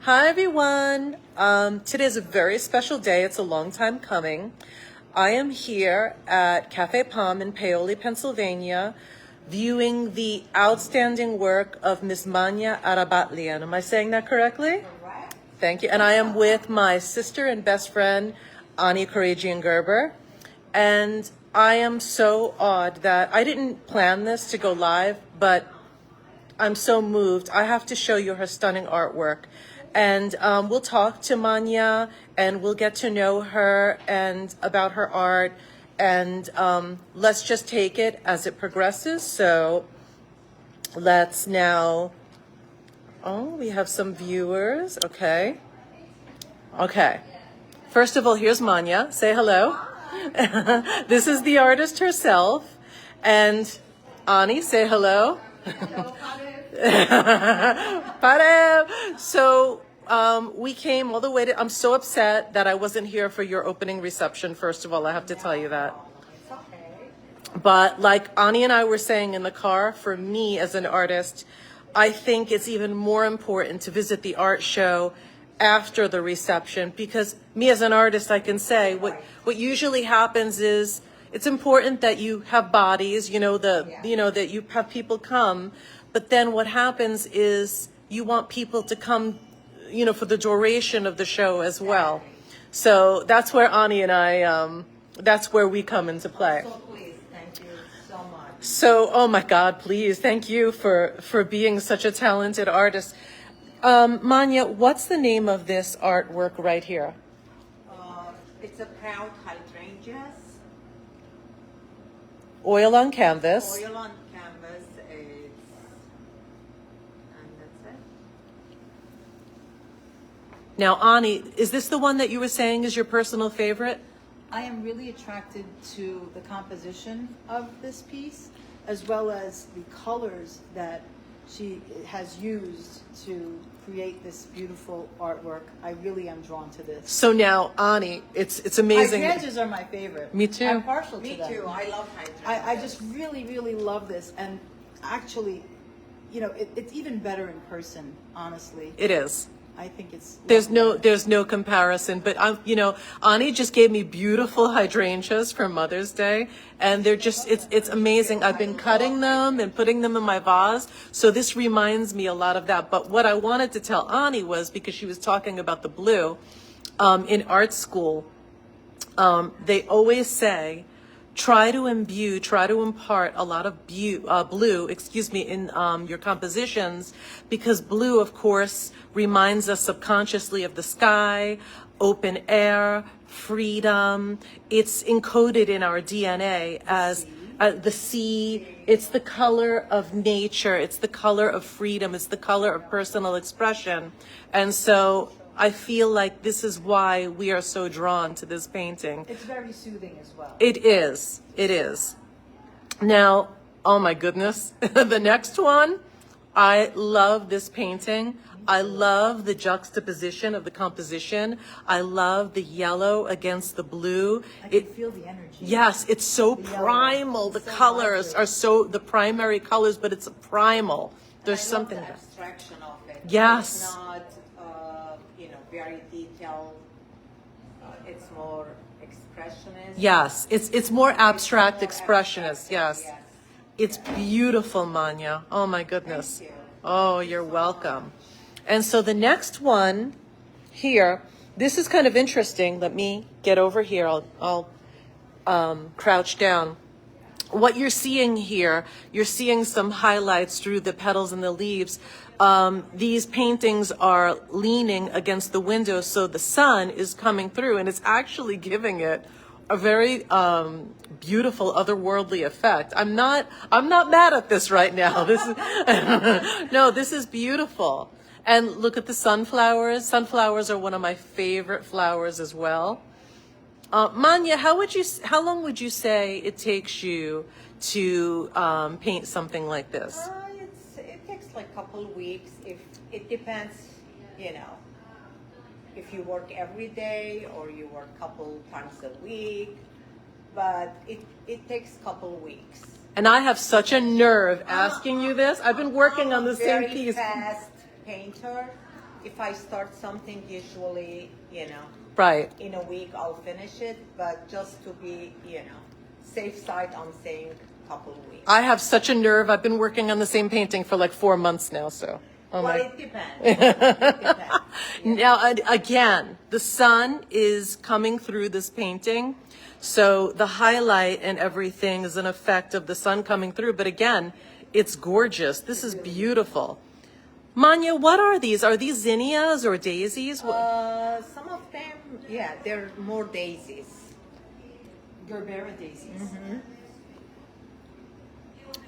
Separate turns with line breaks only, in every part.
Hi everyone. Today is a very special day. It's a long time coming. I am here at Café Pom in Paoli, Pennsylvania, viewing the outstanding work of Miss Mania Arabatlian. Am I saying that correctly?
Correct.
Thank you. And I am with my sister and best friend, Ani Kradjian-Gerber. And I am so awed that I didn't plan this to go live, but I'm so moved. I have to show you her stunning artwork. And we'll talk to Mania and we'll get to know her and about her art. And let's just take it as it progresses. So let's now, we have some viewers. Okay. Okay. First of all, here's Mania. Say hello. This is the artist herself. And Ani, say hello. So we came all the way to, I'm so upset that I wasn't here for your opening reception. First of all, I have to tell you that.
It's okay.
But like Ani and I were saying in the car, for me as an artist, I think it's even more important to visit the art show after the reception, because me as an artist, I can say what usually happens is it's important that you have bodies, that you have people come. But then what happens is you want people to come, for the duration of the show as well. So that's where Ani and I, that's where we come into play.
So please, thank you so much.
So, oh my God, please, thank you for being such a talented artist. Mania, what's the name of this artwork right here?
It's a proud hydrangeas.
Oil on canvas.
Oil on canvas is, and that's it.
Now, Ani, is this the one that you were saying is your personal favorite?
I am really attracted to the composition of this piece, as well as the colors that she has used to create this beautiful artwork. I really am drawn to this.
So now, Ani, it's amazing.
Hydrangeas are my favorite.
Me too.
I'm partial to
Me
them.
too. I love hydrangeas.
I just really love this, and actually, it's even better in person. Honestly,
It is.
I think it's.
There's no comparison, but Ani just gave me beautiful hydrangeas for Mother's Day, and they're just, it's amazing. I've been cutting them and putting them in my vase, so this reminds me a lot of that. But what I wanted to tell Ani was, because she was talking about the blue, in art school, they always say, try to impart a lot of blue, in your compositions, because blue, of course, reminds us subconsciously of the sky, open air, freedom. It's encoded in our DNA as the sea. It's the color of nature. It's the color of freedom. It's the color of personal expression. And so I feel like this is why we are so drawn to this painting.
It's very soothing as well.
It is. It is. Now, oh my goodness, the next one, I love this painting. I love the juxtaposition of the composition. I love the yellow against the blue.
I can feel the energy.
Yes, it's so
The
primal. The
so
colors
vibrant.
are so, the primary colors, but it's primal. There's
I
something
love the
there.
abstraction of it.
Yes.
It's not, very detailed. It's more expressionist.
Yes, it's more abstract
more
expressionist.
abstract,
Yes. It's beautiful, Mania. Oh my goodness.
Thank you.
Oh, you're welcome. And so the next one here, this is kind of interesting. Let me get over here. I'll crouch down. What you're seeing here, you're seeing some highlights through the petals and the leaves. These paintings are leaning against the window, so the sun is coming through, and it's actually giving it a very beautiful, otherworldly effect. I'm not mad at this right now. This is no, this is beautiful. And look at the sunflowers. Sunflowers are one of my favorite flowers as well. Manya, how long would you say it takes you to paint something like this?
It takes like a couple of weeks. If it depends, if you work every day or you work a couple times a week. But it takes a couple of weeks.
And I have such a nerve asking you this. I've been working on the same piece.
Very fast painter. if I start something, usually,
Right.
in a week I'll finish it, but just to be, safe side, I'm saying a couple of weeks.
I have such a nerve. I've been working on the same painting for like 4 months now, so. Oh
Well,
my.
it depends. It depends. Yeah.
Now, again, the sun is coming through this painting. So the highlight and everything is an effect of the sun coming through. But again, it's gorgeous. This is beautiful. Mania, what are these? Are these zinnias or daisies?
Some of them, yeah, they're more daisies.
Gerbera daisies.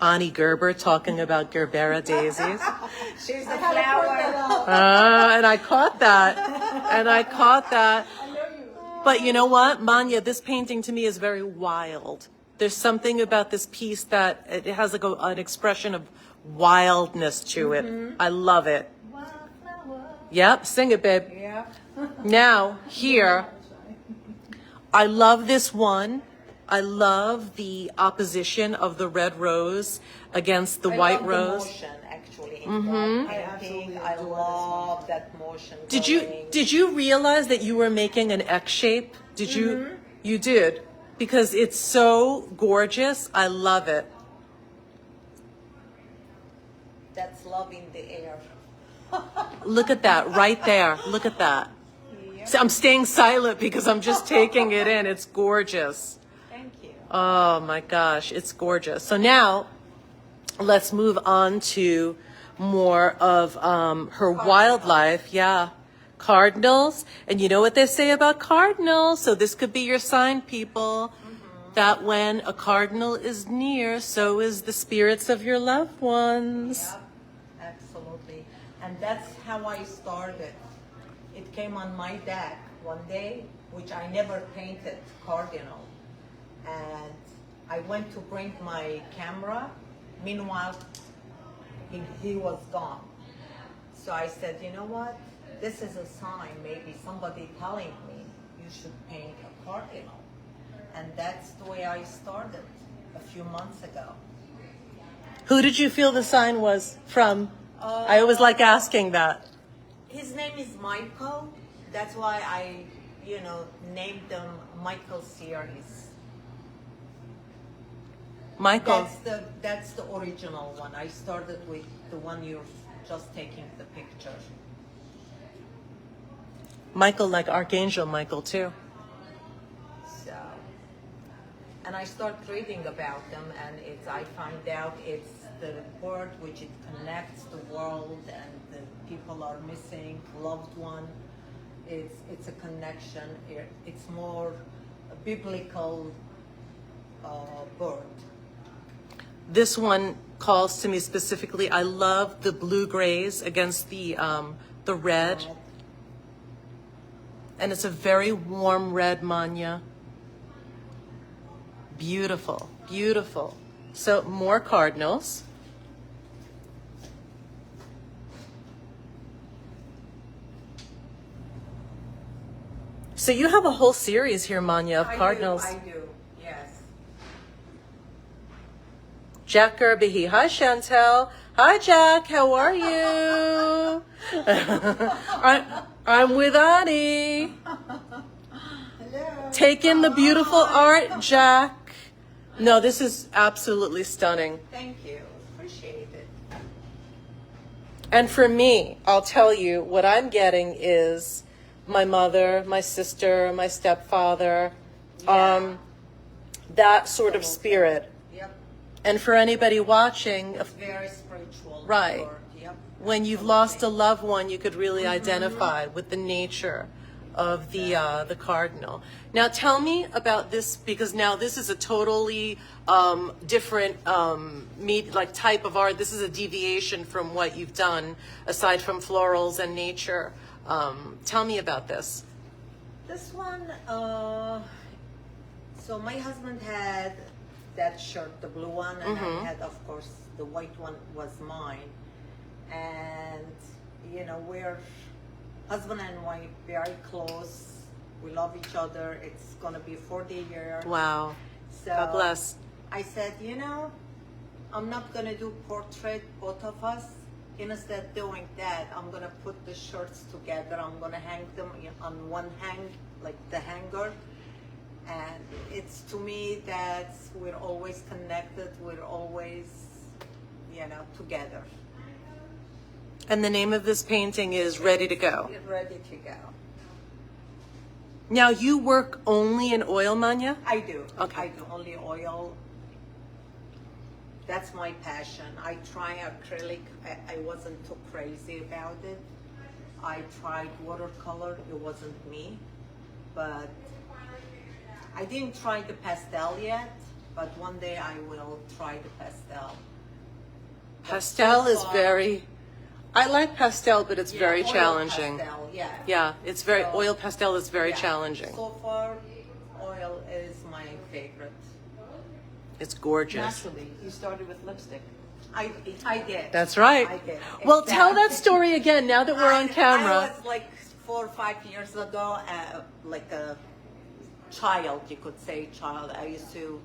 Ani Gerber talking about Gerbera daisies.
She's the flower.
And I caught that. But you know what, Manya, this painting to me is very wild. There's something about this piece that it has like an expression of wildness to it. I love it. Yep, sing it, babe.
Yeah.
Now, here, I love this one. I love the opposition of the red rose against the white
love
rose.
The motion, actually, in that painting. I love that motion.
Did you realize that you were making an X shape? Did you? You did, because it's so gorgeous. I love it.
That's love in the air.
Look at that right there. Look at that. So I'm staying silent because I'm just taking it in. It's gorgeous.
Thank you.
Oh my gosh, it's gorgeous. So now let's move on to more of her wildlife. Yeah. Cardinals. And you know what they say about cardinals. So this could be your sign, people, that when a cardinal is near, so is the spirits of your loved ones.
Yep, absolutely. And that's how I started. It came on my deck one day, which I never painted cardinal. And I went to bring my camera. Meanwhile, he was gone. So I said, you know what? This is a sign, maybe somebody telling me you should paint a cardinal. And that's the way I started a few months ago.
Who did you feel the sign was from? I always like asking that.
His name is Michael. That's why I, named them Michael series.
Michael.
That's the original one. I started with the one you're just taking the picture.
Michael, like Archangel Michael, too.
So, and I start reading about them, and I find out it's the word which it connects the world, and the people are missing loved one. It's a connection. It's more a biblical bird.
This one calls to me specifically. I love the blue-grays against the red. And it's a very warm red, Manya. Beautiful, beautiful. So more cardinals. So you have a whole series here, Manya, of cardinals.
I do, yes.
Jack Gerber. Hi, Chantell. Hi, Jack. How are you? I'm with Ani.
Hello.
Take in the beautiful art, Jack. No, this is absolutely stunning.
Thank you. Appreciate it.
And for me, I'll tell you, what I'm getting is my mother, my sister, my stepfather,
Yeah.
that sort of spirit.
Yep.
And for anybody watching,
It's very spiritual.
Right.
word. Yep.
when you've lost a loved one, you could really identify with the nature of the cardinal. Now, tell me about this, because now this is a totally different type of art. This is a deviation from what you've done, aside from florals and nature. Tell me about this.
This one, so my husband had that shirt, the blue one, and I had, of course, the white one was mine. And, you know, we're husband and wife, very close. We love each other. It's going to be 40 years.
Wow.
So
God bless.
I said, you know, I'm not going to do portrait, both of us. instead of doing that, I'm gonna put the shirts together. I'm gonna hang them on one like the hanger. And it's, to me, that we're always connected. We're always, together.
And the name of this painting is Ready to Go.
Ready to go.
Now, you work only in oil, Mania?
I do.
Okay.
I do only oil. That's my passion. I try acrylic. I wasn't too crazy about it. I tried watercolor. It wasn't me. But I didn't try the pastel yet. But one day I will try the pastel.
Pastel is very... I like pastel, but it's very
oil
challenging.
Pastel, yeah.
Yeah, it's very...
So,
oil pastel is very
yeah.
challenging.
So far, oil is my favorite.
It's gorgeous.
Naturally, you started with lipstick.
I did.
That's right.
I did.
Well, tell that
Exactly.
story again now that we're on camera.
I was like 4 or 5 years ago, like a child, you could say child. I used to,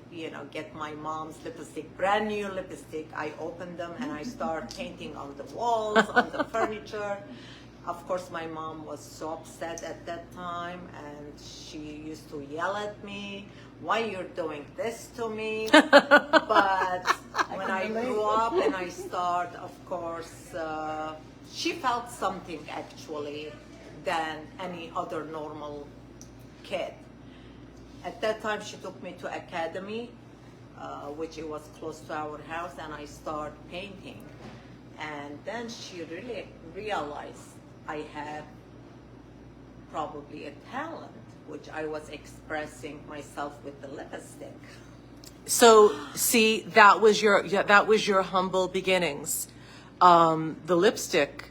get my mom's lipstick, brand new lipstick. I opened them and I started painting on the walls, on the furniture. Of course, my mom was so upset at that time, and she used to yell at me, "Why you're doing this to me?" But when I grew up and I started, of course, she felt something actually than any other normal kid. At that time, she took me to academy, which it was close to our house, and I started painting. And then she really realized I had probably a talent, which I was expressing myself with the lipstick.
So, see, that was your humble beginnings. The lipstick,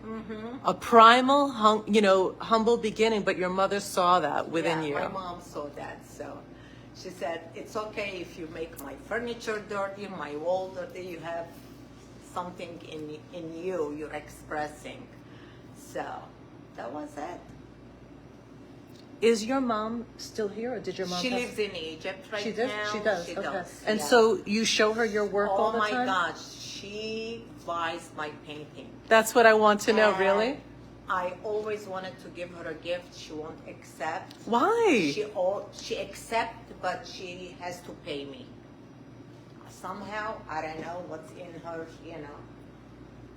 a primal, humble beginning, but your mother saw that within you.
My mom saw that, so she said, "It's okay if you make my furniture dirty, my wall dirty. You have something in you. You're expressing." So that was it.
Is your mom still here, or did your mom?
She
pass?
lives in Egypt right
She does.
now.
She does.
She
Okay.
does,
And
yeah.
so you show her your work all
Oh
the
my
time.
gosh, she buys my painting.
That's what I want to know.
And
Really?
I always wanted to give her a gift. She won't accept.
Why?
She accepts, but she has to pay me. Somehow, I don't know what's in her,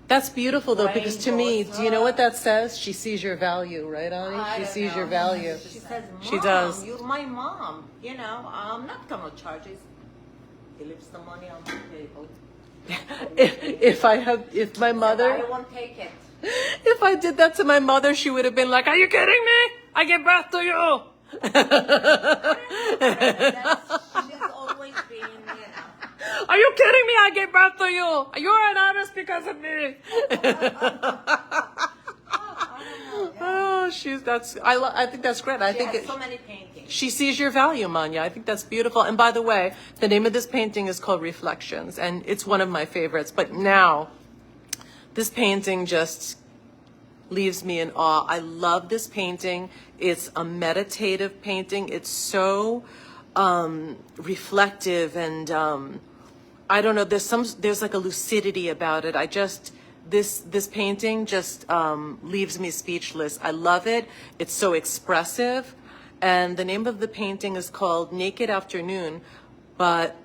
That's beautiful, though, because to me,
Brain
do you know what that says? She sees your value, right, Ani?
I
She
don't
sees
know.
your value.
She says, "Mom,
She does.
you're my mom. I'm not gonna charge you. He leaves the money on the table.
If my mother,
I won't take it."
if I did that to my mother, she would have been like, "Are you kidding me? I give birth to you."
She's always been,
Are you kidding me? I gave birth to you. You're an artist because of me. Oh, I think that's great. I
She
think
has so many paintings.
she sees your value, Manya. I think that's beautiful. And by the way, the name of this painting is called Reflections, and it's one of my favorites. But now, this painting just leaves me in awe. I love this painting. It's a meditative painting. It's so reflective, and I don't know. There's like a lucidity about it. This painting just leaves me speechless. I love it. It's so expressive. And the name of the painting is called Naked Afternoon. But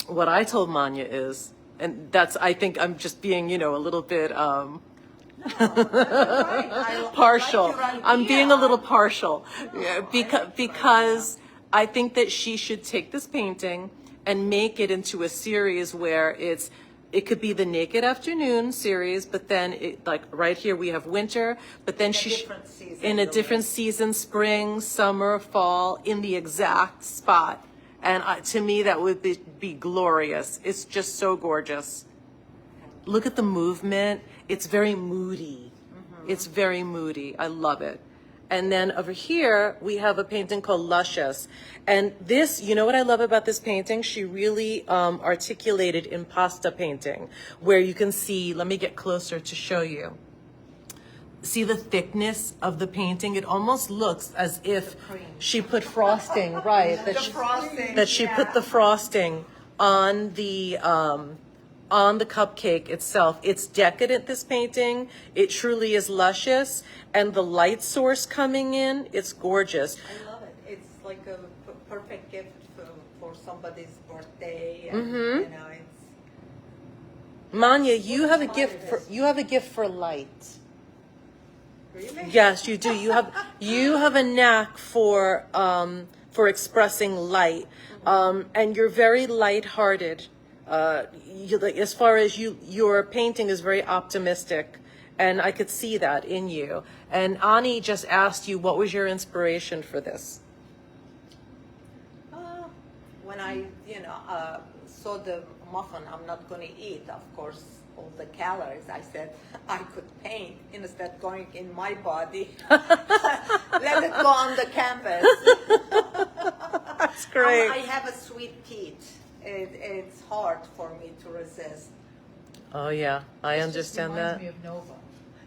what I told Manya is, and I think I'm just being, a little bit partial. I'm being a little partial because I think that she should take this painting and make it into a series where it could be the Naked Afternoon series, but then like right here we have winter, but then in a different season, spring, summer, fall, in the exact spot. And to me, that would be glorious. It's just so gorgeous. Look at the movement. It's very moody. It's very moody. I love it. And then over here, we have a painting called Luscious. And this, you know what I love about this painting? She really articulated impasta painting, where you can see, let me get closer to show you. See the thickness of the painting? It almost looks as if she put frosting, right? That she put the frosting on on the cupcake itself. It's decadent, this painting. It truly is luscious. And the light source coming in, it's gorgeous.
I love it. It's like a perfect gift for somebody's birthday. And,
Mm-hmm.
you know, it's
Manya, you have a gift for light.
really.
Yes, you do. You have a knack for expressing light, and you're very lighthearted. As far as your painting is very optimistic, and I could see that in you. And Ani just asked you, what was your inspiration for this?
When I, saw the muffin, I'm not going to eat, of course, all the calories. I said I could paint instead going in my body. Let it go on the canvas.
That's great.
I have a sweet teeth. It's hard for me to resist.
Oh yeah, I understand that.
Reminds me of Nova.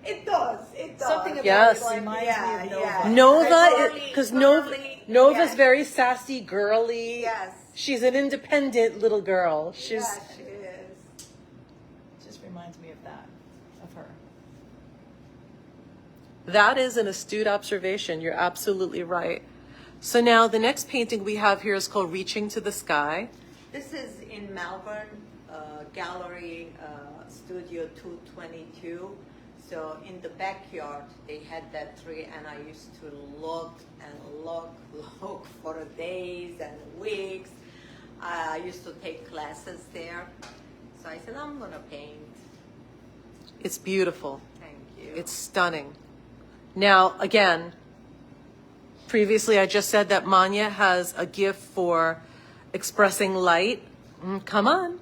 It does. It does.
Something about
Yes.
it reminds me of Nova.
Nova, because Nova's
yes.
very sassy, girly.
Yes.
She's an independent little girl. She's
Yes, she is.
Just reminds me of that, of her.
That is an astute observation. You're absolutely right. So now the next painting we have here is called Reaching to the Sky.
This is in Melbourne, Gallery Studio 222. So in the backyard, they had that tree, and I used to look and look for days and weeks. I used to take classes there. So I said, I'm going to paint.
It's beautiful.
Thank you.
It's stunning. Now, again, previously I just said that Manya has a gift for expressing light. Come on.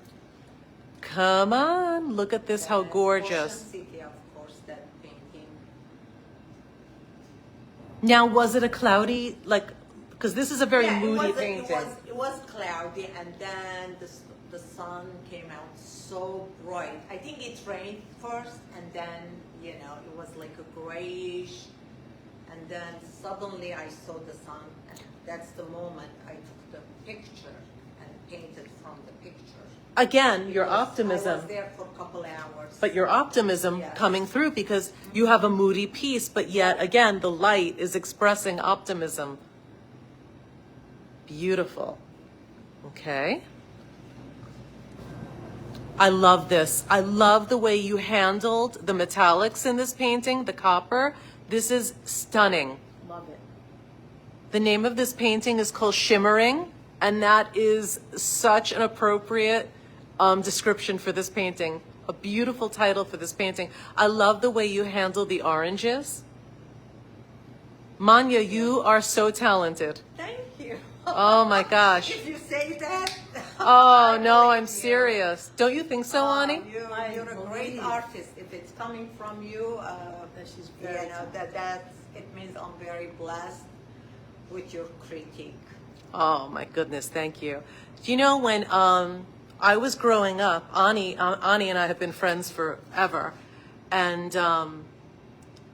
Come on. Look at this, how
Ocean
gorgeous.
City, of course, that painting.
Now, was it a cloudy, because this is a very moody painting.
It was cloudy, and then the sun came out so bright. I think it rained first, and then, it was like a grayish, and then suddenly I saw the sun, and that's the moment I took the picture and painted from the picture.
Again, your
Because
optimism.
I was there for a couple hours.
But your optimism
Yes.
coming through, because you have a moody piece, but yet again the light is expressing optimism. Beautiful. Okay. I love this. I love the way you handled the metallics in this painting, the copper. This is stunning.
Love it.
The name of this painting is called Shimmering, and that is such an appropriate description for this painting. A beautiful title for this painting. I love the way you handle the oranges. Manya, you are so talented.
Thank you.
Oh my gosh.
If you say that.
Oh no, I'm
you.
serious. Don't you think so, Ani?
You're a great artist. If it's coming from you,
That she's very
it means I'm very blessed with your critique.
Oh my goodness, thank you. Do you know when I was growing up, Ani and I have been friends forever, and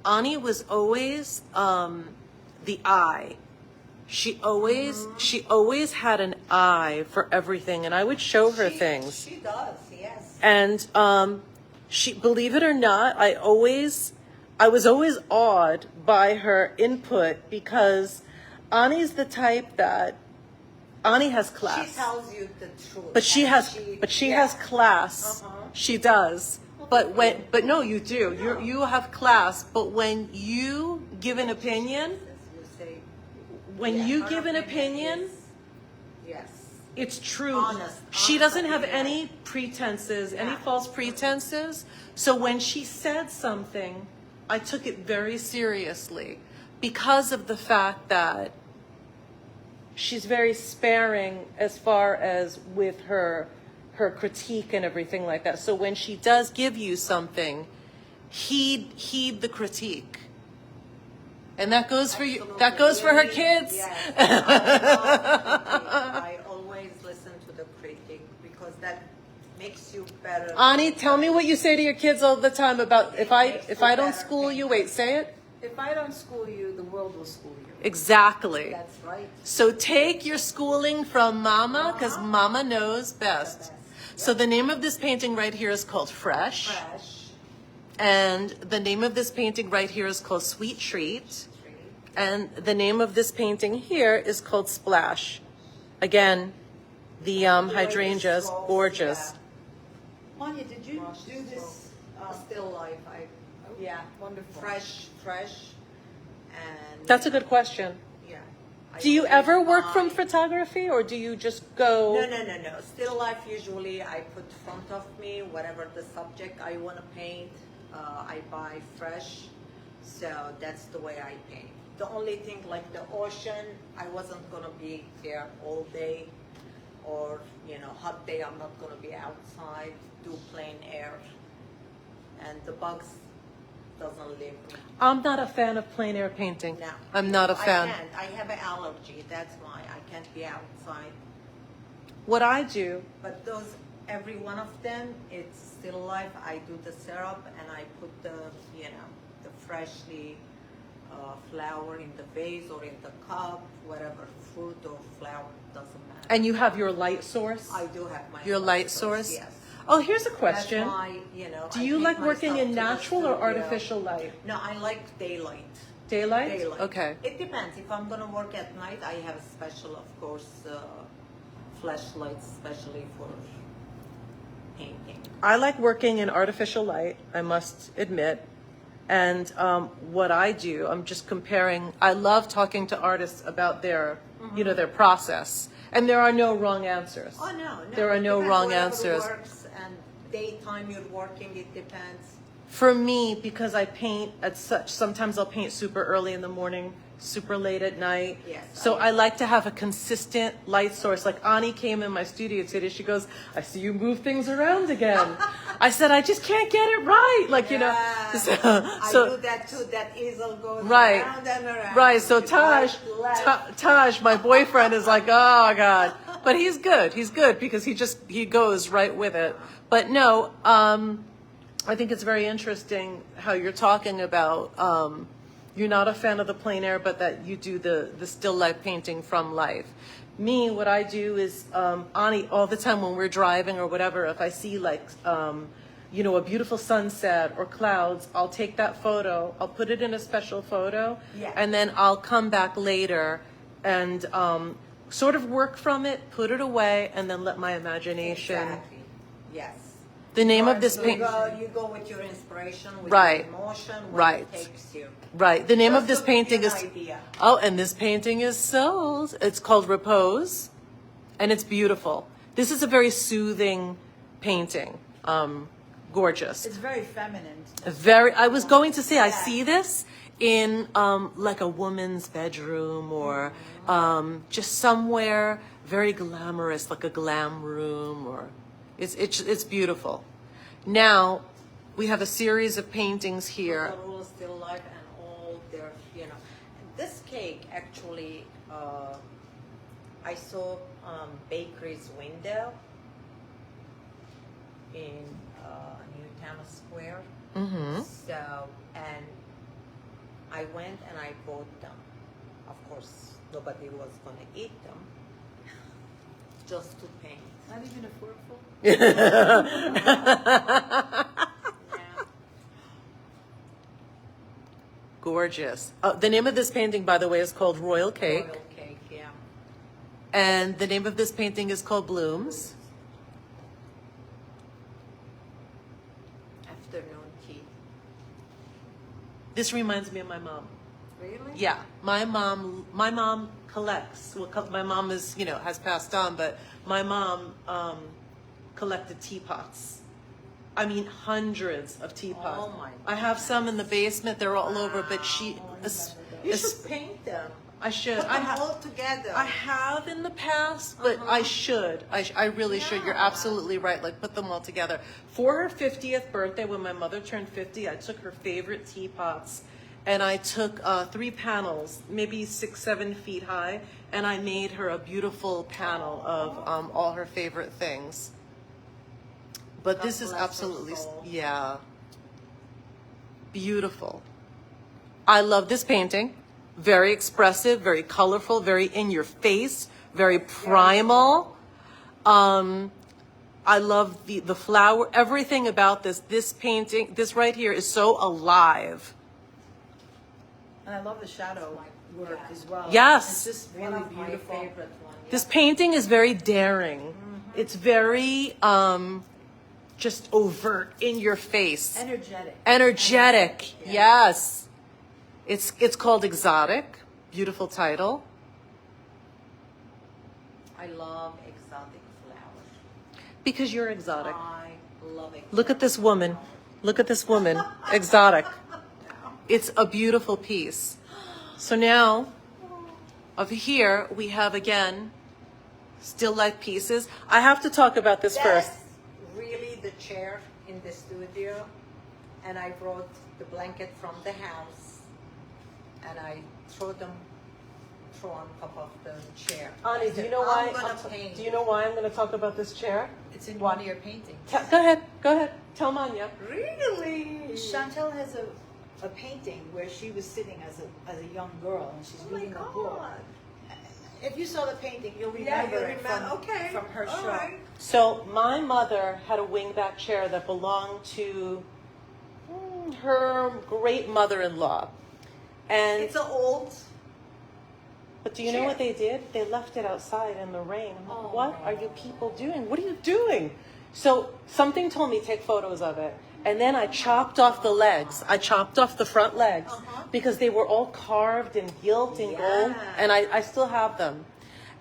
Ani was always the eye. She always had an eye for everything, and I would show her things.
She does, yes.
And she, believe it or not, I was always awed by her input, because Ani's the type that Ani has class.
She tells you the truth.
But she has class.
Uh-huh.
She does. But no, you do. You have class. But when you give an opinion,
Her opinion is- yes.
it's true.
Honest
She doesn't have
opinion.
any pretenses, any
Yeah.
false pretenses. So when she said something, I took it very seriously, because of the fact that she's very sparing as far as with her critique and everything like that. So when she does give you something, heed the critique. And that goes for you. That goes for her kids.
Yes. I always listen to the critique, because that makes you better.
Ani, tell me what you say to your kids all the time about if I don't
better.
school you. Wait, say it.
If I don't school you, the world will school you.
Exactly.
That's right.
So take your schooling from Mama, because Mama knows best. So the name of this painting right here is called Fresh.
Fresh.
And the name of this painting right here is called Sweet Treat. And the name of this painting here is called Splash. Again, the hydrangeas, gorgeous.
Mania, did you do this?
Still life. Yeah,
Wonderful.
fresh, and
That's a good question.
yeah.
Do you ever work from photography, or do you just go?
No. Still life, usually I put front of me, whatever the subject I want to paint, I buy fresh. So that's the way I paint. The only thing, like the ocean, I wasn't going to be there all day, or, hot day, I'm not going to be outside, do plain air. And the bugs doesn't live.
I'm not a fan of plein air painting.
No.
I'm not a fan.
I can't. I have an allergy. That's why I can't be outside.
What I do,
But every one of them, it's still life. I do the syrup and I put the freshly flower in the vase or in the cup, whatever, fruit or flower, doesn't matter.
and you have your light source?
I do have my
Your light source?
Yes.
Oh, here's a question.
That's why,
Do
I
you
take
like working
myself
in
to the
natural or
studio.
artificial light?
No, I like daylight.
Daylight?
Daylight.
Okay.
It depends. If I'm gonna work at night, I have a special, of course, flashlights, especially for painting.
I like working in artificial light, I must admit. And what I do, I'm just comparing. I love talking to artists about their, their process. And there are no wrong answers.
Oh no,
There are no
Depends,
wrong
whatever
answers.
Works, and daytime you're working, it depends.
For me, because I paint sometimes I'll paint super early in the morning, super late at night.
Yes,
So I like to have a consistent light source. Like Ani came in my studio today. She goes, "I see you move things around again." I said, "I just can't get it right." Like,
Yeah, I do that too. That easel goes
Right.
around and around.
Right. So
Right, left.
Taj, my boyfriend is like, "Oh God," but he's good. He's good because he goes right with it. But no, I think it's very interesting how you're talking about. You're not a fan of the plein air, but that you do the still life painting from life. Me, what I do is, Ani, all the time when we're driving or whatever, if I see like, a beautiful sunset or clouds, I'll take that photo, I'll put it in a special photo,
Yeah.
and then I'll come back later and sort of work from it, put it away, and then let my imagination.
Exactly. Yes.
The name of this
You
paint.
you go with your inspiration, with
Right.
your emotion, what
Right.
it takes you.
Right. The name
Just
of this
to give you
painting
an
is.
idea.
Oh, and this painting is sold. It's called Repose, and it's beautiful. This is a very soothing painting. Gorgeous.
It's very feminine.
Very. I was going to say I
Yeah.
see this in like a woman's bedroom or just somewhere very glamorous, like a glam room, or it's beautiful. Now we have a series of paintings here.
All still life and all their, This cake actually, I saw bakery's window in Newtown Square.
Mm-hmm.
So, and I went and I bought them. Of course, nobody was gonna eat them. Just to paint.
Not even a forkful.
Gorgeous. The name of this painting, by the way, is called Royal Cake.
Royal cake, yeah.
And the name of this painting is called Blooms.
Afternoon tea.
This reminds me of my mom.
Really?
Yeah, my mom collects. Well, my mom is, has passed on, but my mom collected teapots. I mean, hundreds of teapots.
Oh my
I have some in the basement. They're all over, but
You should paint them.
I should.
Put them all together.
I have in the past, but I should. I really should. You're
Yeah.
absolutely right. Like, put them all together. For her 50th birthday, when my mother turned 50, I took her favorite teapots and I took 3 panels, maybe 6-7 feet high, and I made her a beautiful panel of all her favorite things. But
God
this is
bless her
absolutely,
soul.
yeah, beautiful. I love this painting. Very expressive, very colorful, very in your face, very primal. I love the flower, everything about this painting, this right here is so alive.
And I love the shadow work as well.
Yes.
It's just
One
really
of my
beautiful.
favorite ones.
This painting is very daring. It's very just overt, in your face.
Energetic.
Yes. It's called Exotic. Beautiful title.
I love exotic flowers.
Because you're exotic.
I love it.
Look at this woman. Look at this woman. Exotic. It's a beautiful piece. So now, over here, we have again, still life pieces. I have to talk about this first.
That's really the chair in the studio, and I brought the blanket from the house, and I throw on top of the chair.
Ani, do you know
I'm
why?
gonna paint.
Do you know why I'm going to talk about this chair?
It's in
Why?
one of your paintings.
Go ahead. Go ahead. Tell Mania.
Really?
Chantell has a painting where she was sitting as a young girl and she's
Oh my
reading a book.
God.
If you saw the painting, you'll
Yeah,
remember
you
it
remember. Okay.
from her
All
show.
right.
So my mother had a wingback chair that belonged to her great mother-in-law. And
It's an old.
but do you know what they did? They left it outside in the rain. I'm like,
Oh,
what are you people doing? What are you doing? So something told me take photos of it. And then I chopped off the legs. I chopped off the front legs because they were all carved in gilt and gold.
Yeah.
And I still have them.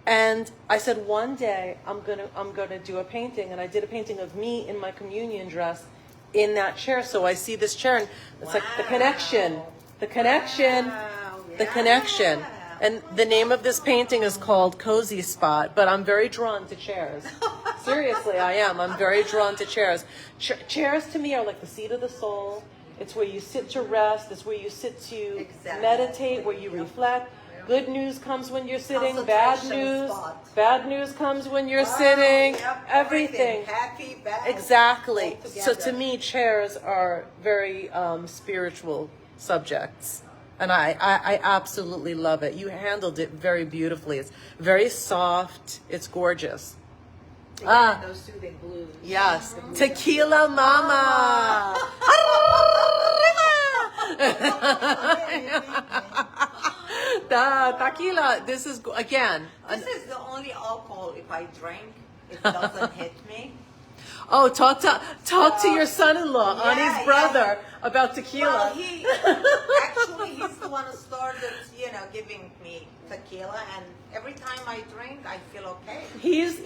And I said, one day I'm gonna do a painting. And I did a painting of me in my communion dress in that chair. So I see this chair and it's like the connection, the connection, the connection. And the name of this painting is called Cozy Spot, but I'm very drawn to chairs. Seriously, I am. I'm very drawn to chairs. Chairs to me are like the seat of the soul. It's where you sit to rest. It's where you sit to
Exactly.
meditate, where you reflect. Good news comes when you're sitting. Bad
Concentration
news.
spot.
Bad news comes when you're sitting.
Yep,
Everything.
Happy, bad.
Exactly.
all
So to
together.
me, chairs are very spiritual subjects. And I absolutely love it. You handled it very beautifully. It's very soft. It's gorgeous.
Again, those soothing blues.
Yes. Tequila Mama. Tequila. This is, again.
This is the only alcohol if I drink, it doesn't hit me.
Oh, talk to your son-in-law,
Yeah,
Ani's brother, about tequila.
Well, he's the one who started, giving me tequila, and every time I drink, I feel okay.
He is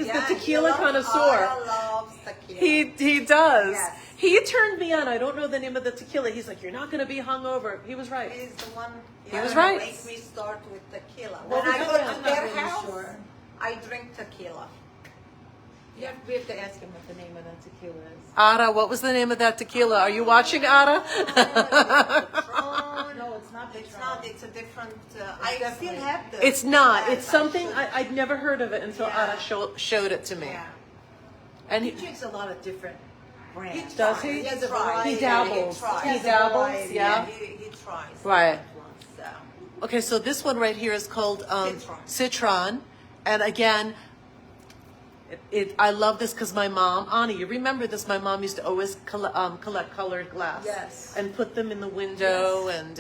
the tequila connoisseur.
Ara loves tequila.
He does.
Yes.
He turned me on. I don't know the name of the tequila. He's like, you're not going to be hungover. He was right.
He's the one.
He was right.
Make me start with tequila.
Well,
When I go
I'm
to
not
their
really
house,
sure.
I drink tequila.
We have to ask him what the name of that tequila is.
Ara, what was the name of that tequila? Are you watching, Ara?
No, it's not.
It's not. It's a different. I still
definitely-
have the.
It's not.
glass,
It's something
actually.
I'd never heard of it until
Yeah.
Ara showed it to me.
Yeah.
And
He drinks a lot of different brands.
Does he?
He
has a
tries.
variety.
He dabbles.
He tries.
He dabbles,
variety,
yeah.
He tries.
Right.
So.
Okay, so this one right here is called
Citron.
Citron. And again, I love this because my mom, Ani, you remember this? My mom used to always collect colored glass.
Yes.
And put them in the window and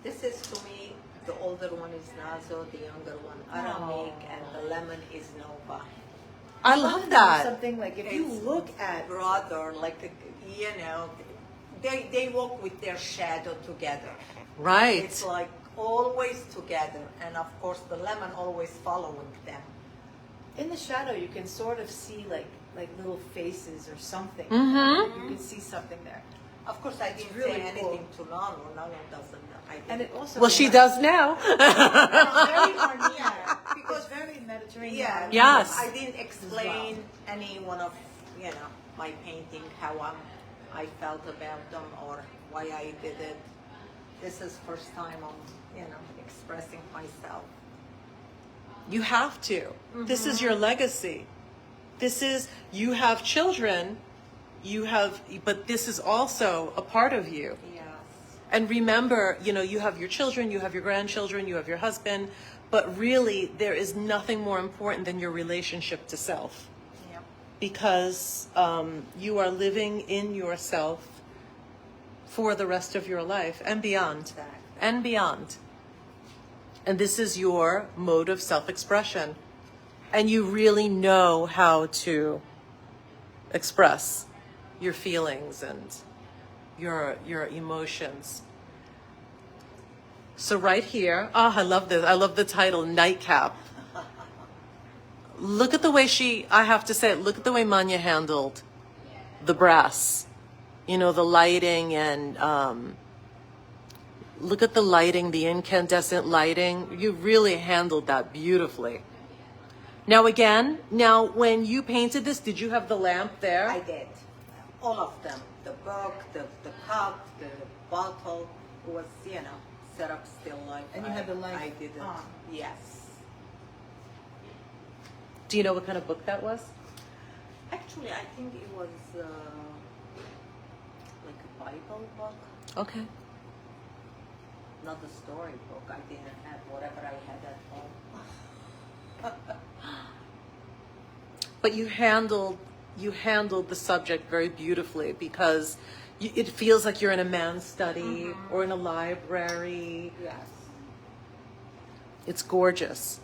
This is to me, the older one is Nazo, the younger one Aramik, and the lemon is Nova.
I love that.
Something like if you
It's
look at
brother, they walk with their shadow together.
Right.
It's like always together, and of course the lemon always following them.
in the shadow, you can sort of see like little faces or something.
Mm-hmm.
You can see something there.
Of course, I didn't
really
say anything
cool.
to Nano. Nano doesn't know. I didn't.
And it also
Well, she does now.
very Armenian because very Mediterranean.
Yeah.
Yes.
I didn't explain any one of my painting how I felt about them or why I did it. This is first time I'm expressing myself.
You have to. This is your legacy. This is, you have children, but this is also a part of you.
Yes.
And remember, you know, you have your children, you have your grandchildren, you have your husband, but really there is nothing more important than your relationship to self.
Yep.
Because you are living in yourself for the rest of your life and beyond.
Exactly.
And beyond. And this is your mode of self-expression. And you really know how to express your feelings and your emotions. So right here, I love this. I love the title, Nightcap. Look at the way I have to say it, look at the way Mania handled the brass. You know, the lighting and look at the lighting, the incandescent lighting. You really handled that beautifully. Now again, when you painted this, did you have the lamp there?
I did. All of them. The book, the cup, the bottle was, you know, set up still like
And you had the light
I did it.
on.
Yes.
Do you know what kind of book that was?
Actually, I think it was like a Bible book,
Okay.
not a story book. I didn't have whatever I had at home.
But you handled the subject very beautifully because it feels like you're in a man's study or in a library.
Yes.
It's gorgeous.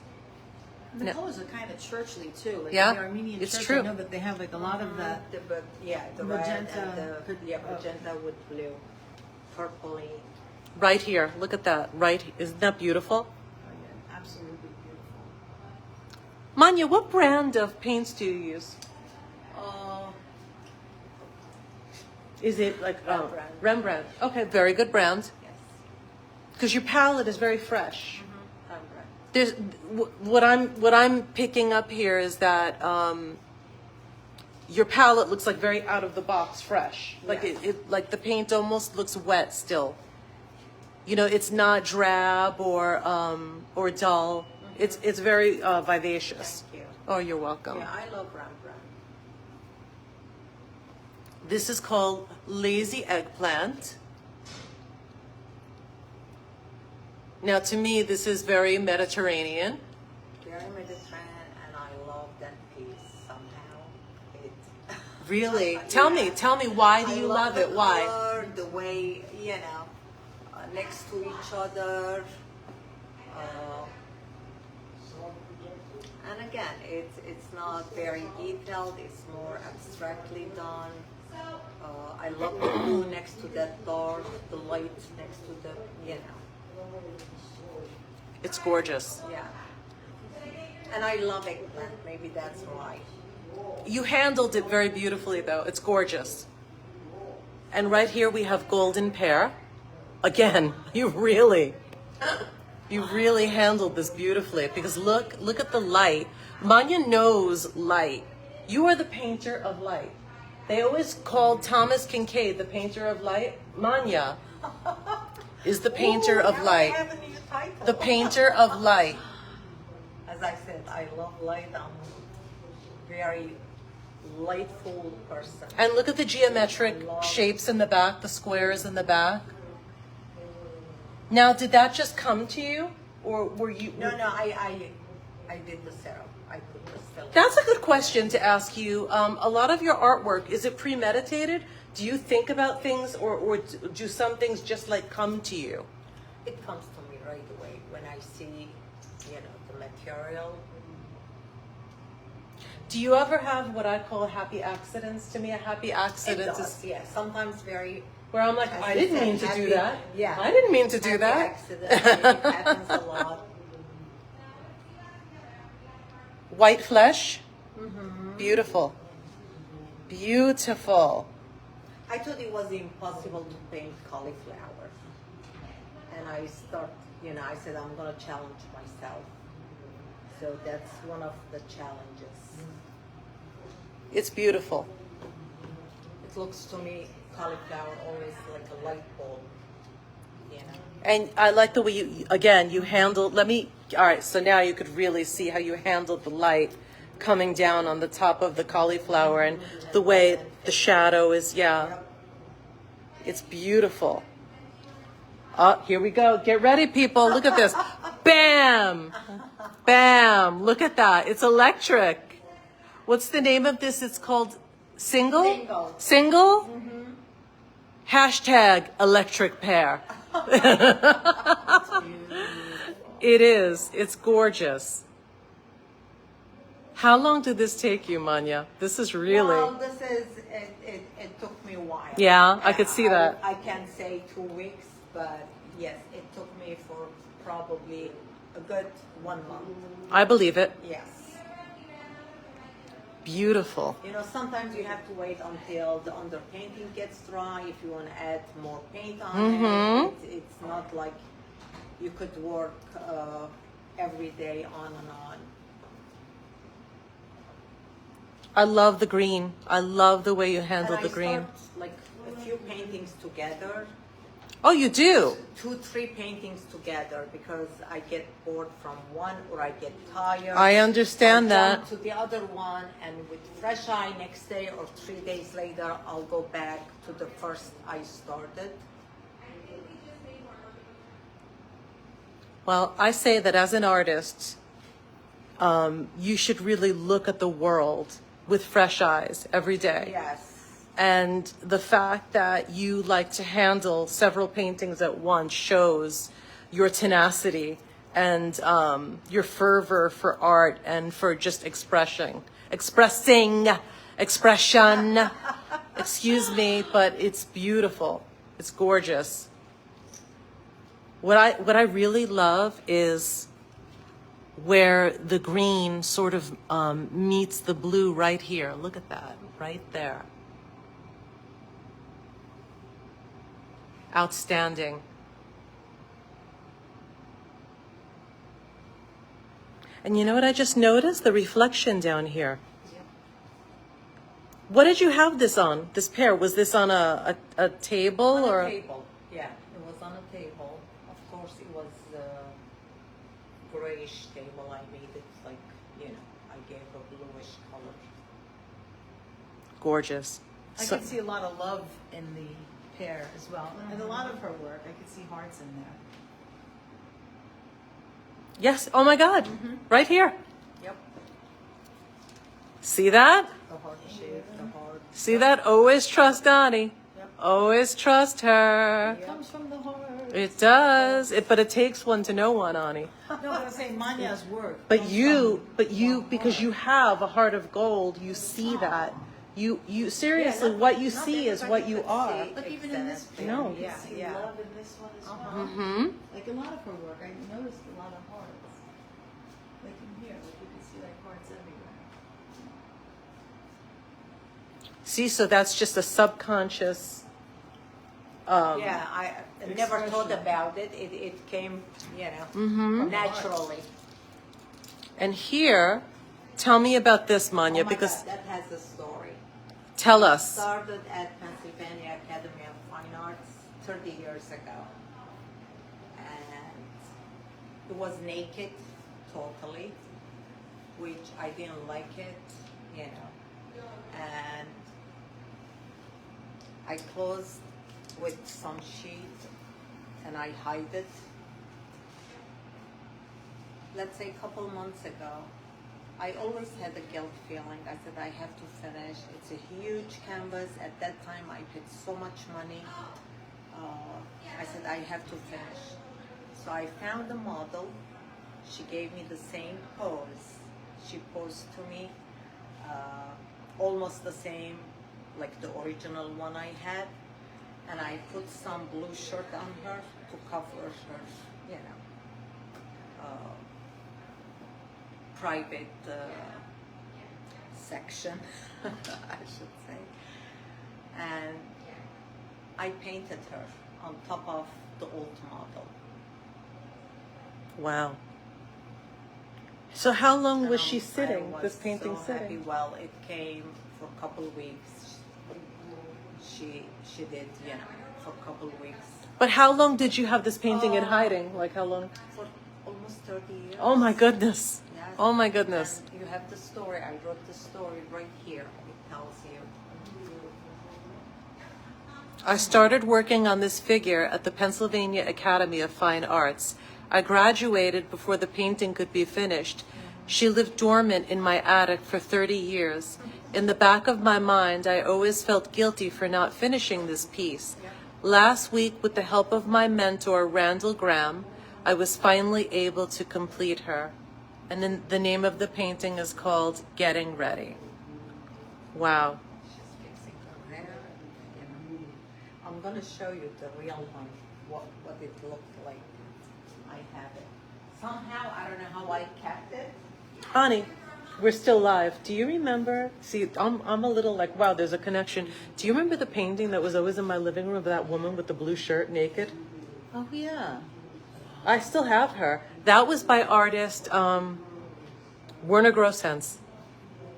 And the
No.
colors are kind of churchly too. Like
Yeah,
the Armenian
it's
church,
true.
I know that they have like a lot of that.
The
Magenta,
red and
could-
magenta with blue, purpley.
Right here, look at that. Right, isn't that beautiful?
Oh, yeah, absolutely beautiful.
Manya, what brand of paints do you use? Is it like
Rembrandt.
Rembrandt? Okay, very good brand.
Yes.
Because your palette is very fresh.
Rembrandt.
There's what I'm picking up here is that your palette looks like very out of the box fresh. Like
Yes.
it like the paint almost looks wet still. You know, it's not drab or dull. It's very vivacious.
Thank you.
Oh, you're welcome.
Yeah, I love Rembrandt.
This is called Lazy Eggplant. Now, to me, this is very Mediterranean.
Very Mediterranean, and I love that piece somehow. It.
Really? Tell me, why do
I
you love
the
it? Why?
color, the way, you know, next to each other. And again, it's not very detailed. It's more abstractly done. I love the blue next to that dark, the light next to the, you know,
It's gorgeous.
yeah. And I love eggplant. Maybe that's why.
You handled it very beautifully, though. It's gorgeous. And right here we have golden pear. Again, you really handled this beautifully because look at the light. Manya knows light. You are the painter of light. They always called Thomas Kincaid the painter of light. Manya is the painter
Ooh,
of
now
light.
I have a new title.
The painter of light.
As I said, I love light. I'm a very lightful person.
And look at the geometric shapes in the back, the squares in the back. Now, did that just come to you? Or were you...
No, I did the setup. I put the still.
That's a good question to ask you. A lot of your artwork, is it premeditated? Do you think about things or do some things just like come to you?
It comes to me right away when I see, you know, the material.
Do you ever have what I call happy accidents? To me, a happy accident
It does,
is
yeah. Sometimes very.
where I'm like,
as
I
you
didn't
said,
mean to do
happy-
that.
Yeah.
I didn't mean to do
happy
that.
Accident. It happens a lot.
White flesh. Beautiful. Beautiful.
I thought it was impossible to paint cauliflower. And I said I'm going to challenge myself. So that's one of the challenges.
It's beautiful.
It looks to me, cauliflower always like a light bulb, you know.
And I like the way you handled, all right, so now you could really see how you handled the light coming down on the top of the cauliflower and the way the shadow is, yeah. It's beautiful. Here we go. Get ready, people. Look at this. Bam! Bam! Look at that. It's electric. What's the name of this? It's called Single?
Single.
Single? Hashtag electric pair. It is. It's gorgeous. How long did this take you, Mania? This is really...
Well, this is, it took me a while.
Yeah, I could see that.
I can't say 2 weeks, but yes, it took me for probably a good 1 month.
I believe it.
Yes.
Beautiful.
You know, sometimes you have to wait until the underpainting gets dry if you want to add more paint on it. It's not like you could work every day on and on.
I love the green. I love the way you handled the green.
Start, like a few paintings together.
Oh, you do?
2-3 paintings together because I get bored from one or I get tired.
I understand
I'll
that.
jump to the other one, and with fresh eye next day or 3 days later, I'll go back to the first I started.
Well, I say that as an artist, you should really look at the world with fresh eyes every day.
Yes.
And the fact that you like to handle several paintings at once shows your tenacity and your fervor for art and for just expression. Excuse me, but it's beautiful. It's gorgeous. What I really love is where the green sort of meets the blue right here. Look at that, right there. Outstanding. And you know what I just noticed? The reflection down here.
Yeah.
What did you have this on? This pair? Was this on a table
On
or?
a table. Yeah, it was on a table. Of course, it was a grayish table. I made it like, you know, I gave a bluish color.
Gorgeous.
I
So-
could see a lot of love in the pair as well, and a lot of her work. I could see hearts in there.
Yes. Oh my God. Right here.
Yep.
See that?
The heart shape, the heart.
See that? Always trust Ani.
Yep.
Always trust her.
It comes from the heart.
It does. But it takes one to know one, Ani.
No, but I'm saying Mania's work.
But
comes
you,
from
because you have a heart of gold, you see that. You seriously, what you see is what you are.
Look, even in this pair,
No.
you
Yeah,
can see
yeah.
love in this one as well.
Mm-hmm.
Like a lot of her work, I noticed a lot of hearts. Like in here, like you can see like hearts everywhere.
See, so that's just a subconscious.
Yeah, I never thought
Expression.
about it. It came, you know, naturally.
And here, tell me about this, Mania,
Oh my
because
God, that has a story.
tell us.
Started at Pennsylvania Academy of Fine Arts 30 years ago. And it was naked, totally, which I didn't like it, you know. And I closed with some sheet and I hide it. Let's say a couple months ago, I always had a guilt feeling. I said, I have to finish. It's a huge canvas. At that time, I paid so much money. I said, I have to finish. So I found a model. She gave me the same pose. She posed to me, almost the same, like the original one I had. And I put some blue shirt on her to cover her, you know, private section, I should say. And I painted her on top of the old model.
Wow. So how long was she
I
sitting,
was
this painting
so happy.
sitting?
Well, it came for a couple of weeks. She did, you know, for a couple of weeks.
But how long did you have this painting in hiding? Like how long?
For almost 30 years.
Oh my goodness.
Yes.
Oh my goodness.
And you have the story. I wrote the story right here. It tells you.
I started working on this figure at the Pennsylvania Academy of Fine Arts. I graduated before the painting could be finished. She lived dormant in my attic for 30 years. In the back of my mind, I always felt guilty for not finishing this piece. Last week, with the help of my mentor, Randall Graham, I was finally able to complete her. And then the name of the painting is called Getting Ready. Wow.
She's fixing her hair. You know. I'm gonna show you the real one, what it looked like. I have it. Somehow, I don't know how I kept it.
Ani, we're still live. Do you remember? See, I'm a little like, wow, there's a connection. Do you remember the painting that was always in my living room of that woman with the blue shirt naked?
Oh yeah.
I still have her. That was by artist Werner Grosshens.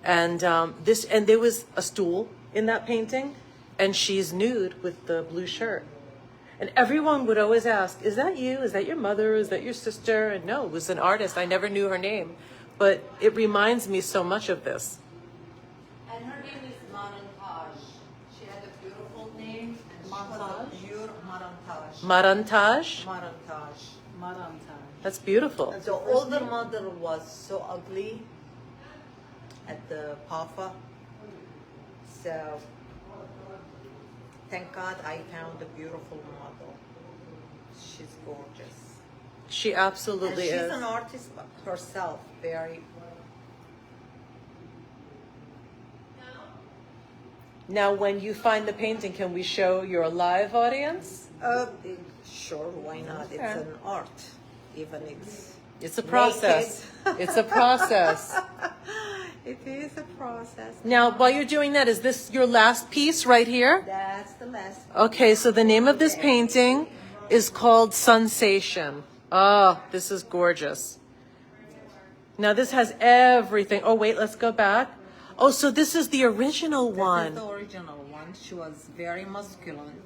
And there was a stool in that painting, and she's nude with the blue shirt. And everyone would always ask, is that you? Is that your mother? Is that your sister? And no, it was an artist. I never knew her name. But it reminds me so much of this.
And her name is Marantaj. She had a beautiful name.
Marantaj?
Marantaj.
Marantaj?
Marantaj.
Marantaj.
That's beautiful.
The older mother was so ugly at the Pafa. So, thank God I found a beautiful model. She's gorgeous.
She
And
absolutely
she's
is.
an artist herself, very.
Now, when you find the painting, can we show your live audience?
Sure, why not? It's
Okay.
an art. Even
It's a process. It's a process.
It is a process.
Now, while you're doing that, is this your last piece right here?
That's the last.
Okay, so the name of this painting is called Sensation. Oh, this is gorgeous. Now, this has everything. Oh, wait, let's go back. Oh, so this is the original
This
one.
is the original one. She was very masculine.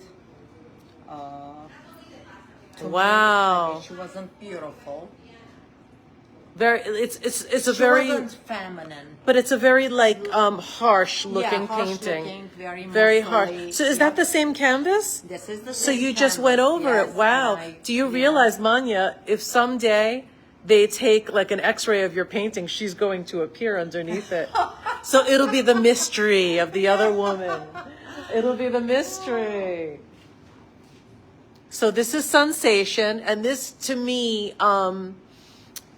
To
Wow.
me, she wasn't beautiful.
Very, it's a
She
very,
wasn't feminine.
but it's a very like harsh looking
harsh
painting.
looking,
Very
muscly.
harsh. So is that the same canvas?
This is the
So
same
you just
canvas,
went over
yes,
it. Wow.
and
Do you realize, Manya, if someday they take like an x-ray of your painting, she's going to appear underneath it. So it'll be the mystery of the other woman. It'll be the mystery. So this is Sensation, and this to me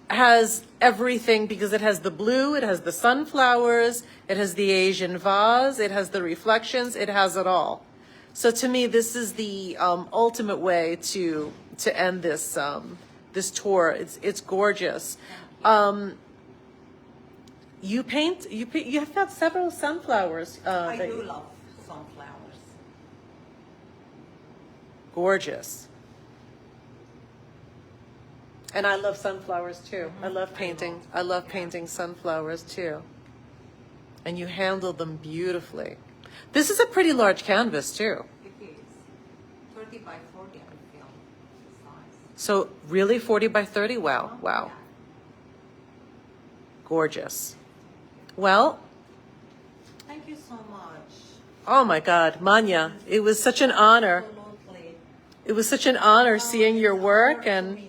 has everything because it has the blue, it has the sunflowers, it has the Asian vase, it has the reflections, it has it all. So to me, this is the ultimate way to end this this tour. It's gorgeous. You have got several sunflowers.
I do love sunflowers.
Gorgeous. And I love sunflowers too. I love painting. I love painting sunflowers too. And you handle them beautifully. This is a pretty large canvas too.
It is 30 by 40. I feel the size.
So really 40 by 30? Wow. Wow. Gorgeous. Well,
Thank you so much.
oh my God, Manya, it was such an honor.
Absolutely.
It was such an honor seeing your work, and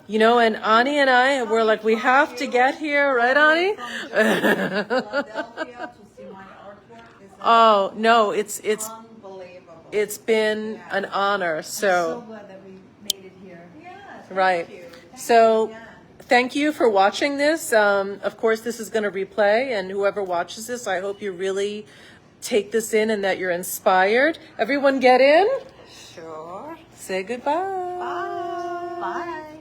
you know, and Ani and I were like, we have to get here, right, Ani?
Philadelphia to see my artwork. This is
Oh no, it's
unbelievable.
it's been an honor.
I'm so
So
glad that we made it here.
Yeah, thank
right.
you.
So
Yeah.
thank you for watching this. Of course, this is going to replay, and whoever watches this, I hope you really take this in and that you're inspired. Everyone, get in.
Sure.
Say goodbye.
Bye. Bye.